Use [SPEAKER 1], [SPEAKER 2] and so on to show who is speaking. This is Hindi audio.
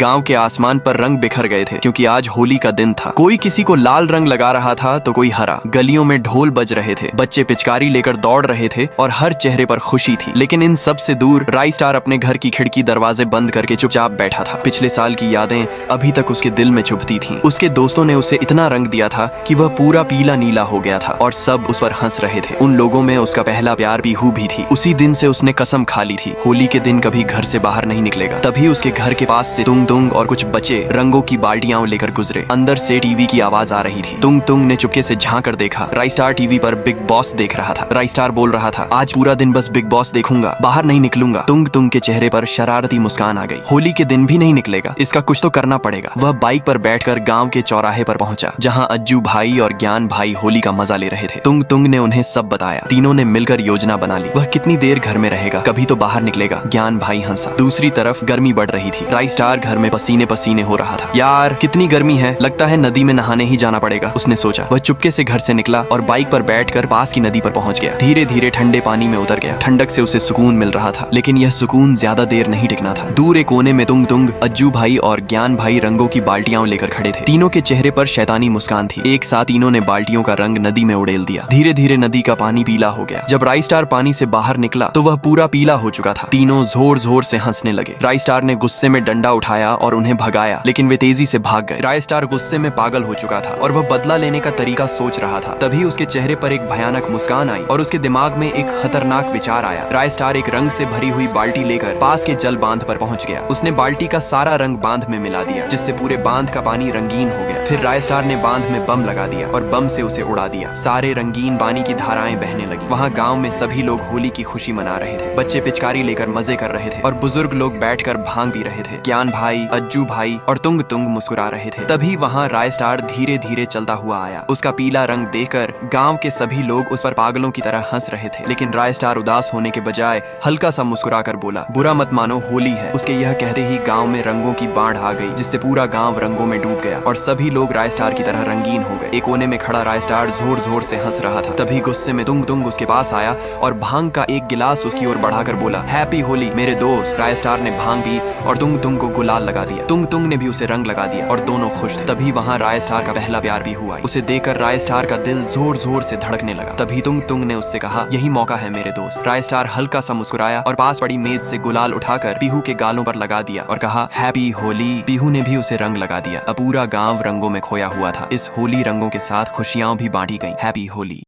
[SPEAKER 1] गांव के आसमान पर रंग बिखर गए थे क्योंकि आज होली का दिन था। कोई किसी को लाल रंग लगा रहा था तो कोई हरा। गलियों में ढोल बज रहे थे, बच्चे पिचकारी लेकर दौड़ रहे थे और हर चेहरे पर खुशी थी। लेकिन इन सब से दूर राई स्टार अपने घर की खिड़की दरवाजे बंद करके चुपचाप बैठा था। पिछले साल की यादें अभी तक उसके दिल में चुभती थीं। उसके दोस्तों ने उसे इतना रंग दिया था कि वह पूरा पीला नीला हो गया था और सब उस पर हंस रहे थे। उन लोगों में उसका पहला प्यार पीहू भी थी। उसी दिन से उसने कसम खा ली थी, होली के दिन कभी घर से बाहर नहीं निकलेगा। तभी उसके घर के पास से तुंग तुंग और कुछ बच्चे रंगों की बाल्टियां लेकर गुजरे। अंदर से टीवी की आवाज आ रही थी। तुंग तुंग ने चुपके से झांक कर देखा। राई स्टार टीवी पर बिग बॉस देख रहा था। राई स्टार बोल रहा था, आज पूरा दिन बस बिग बॉस देखूंगा, बाहर नहीं निकलूंगा। तुंग तुंग के चेहरे पर शरारती मुस्कान आ गई। होली के दिन भी नहीं निकलेगा, इसका कुछ तो करना पड़ेगा। वह बाइक पर बैठकर गांव के चौराहे पर पहुंचा, जहां अज्जू भाई और ज्ञान भाई होली का मजा ले रहे थे। तुंग तुंग ने उन्हें सब बताया। तीनों ने मिलकर योजना बना ली। वह कितनी देर घर में रहेगा, कभी तो बाहर निकलेगा। ज्ञान भाई हंसा। दूसरी तरफ गर्मी बढ़ रही थी। राई स्टार घर में पसीने पसीने हो रहा था। यार कितनी गर्मी है, लगता है नदी में नहाने ही जाना पड़ेगा, उसने सोचा। वह चुपके से घर से निकला और बाइक पर बैठकर पास की नदी पर पहुंच गया। धीरे धीरे ठंडे पानी में उतर गया। ठंडक से उसे सुकून मिल रहा था, लेकिन यह सुकून ज्यादा देर नहीं टिकना था। दूर एक कोने में तुंग तुंग, अज्जू भाई और ज्ञान भाई रंगों की बाल्टियां लेकर खड़े थे। तीनों के चेहरे पर शैतानी मुस्कान थी। एक साथ तीनों ने बाल्टियों का रंग नदी में उड़ेल दिया। धीरे धीरे नदी का पानी पीला हो गया। जब राई स्टार पानी से बाहर निकला तो वह पूरा पीला हो चुका था। तीनों जोर जोर से हंसने लगे। राई स्टार ने गुस्से में डंडा उठाया और उन्हें भगाया, लेकिन वे तेजी से भाग गए। राई स्टार गुस्से में पागल हो चुका था और वह बदला लेने का तरीका सोच रहा था। तभी उसके चेहरे पर एक भयानक मुस्कान आई और उसके दिमाग में एक खतरनाक विचार आया। राई स्टार एक रंग से भरी हुई बाल्टी लेकर पास के जल बांध पर पहुंच गया। उसने बाल्टी का सारा रंग बांध में मिला दिया, जिससे पूरे बांध का पानी रंगीन हो गया। फिर राई स्टार ने बांध में बम लगा दिया और बम से उसे उड़ा दिया। सारे रंगीन पानी की धाराएं बहने लगी। वहाँ गाँव में सभी लोग होली की खुशी मना रहे थे। बच्चे पिचकारी लेकर मजे कर रहे थे और बुजुर्ग लोग बैठकर भांग पी रहे थे। ज्ञान भाई, अज्जू भाई और तुंग तुंग मुस्कुरा रहे थे। तभी वहाँ राय स्टार धीरे धीरे चलता हुआ आया। उसका पीला रंग देखकर गांव के सभी लोग उस पर पागलों की तरह हंस रहे थे, लेकिन राय स्टार उदास होने के बजाय हल्का सा मुस्कुरा कर बोला, बुरा मत मानो, होली है। उसके यह कहते ही गाँव में रंगों की बाढ़ आ गई, जिससे पूरा गाँव रंगों में डूब गया और सभी लोग राय स्टार की तरह रंगीन हो गए। एक कोने में खड़ा राय स्टार जोर जोर से हंस रहा था। तभी गुस्से में तुंग तुंग उसके पास आया और भांग का एक गिलास उसकी ओर बढ़ाकर बोला, हैप्पी होली मेरे दोस्त। राय स्टार ने भांग पी और तुंग तुंग को गुलाल लगा दिया। तुंग तुंग ने भी उसे रंग लगा दिया और दोनों खुश थे। तभी वहाँ राय स्टार का पहला प्यार भी हुआ। उसे देखकर राय स्टार का दिल जोर जोर से धड़कने लगा। तभी तुंग तुंग ने उससे कहा, यही मौका है मेरे दोस्त। राय स्टार हल्का सा मुस्कुराया और पास पड़ी मेज से गुलाल उठाकर पीहू के गालों पर लगा दिया और कहा, हैप्पी होली। पीहू ने भी उसे रंग लगा दिया। अब पूरा गाँव रंगों में खोया हुआ था। इस होली रंगों के साथ खुशियां भी बांटी गई। हैप्पी होली।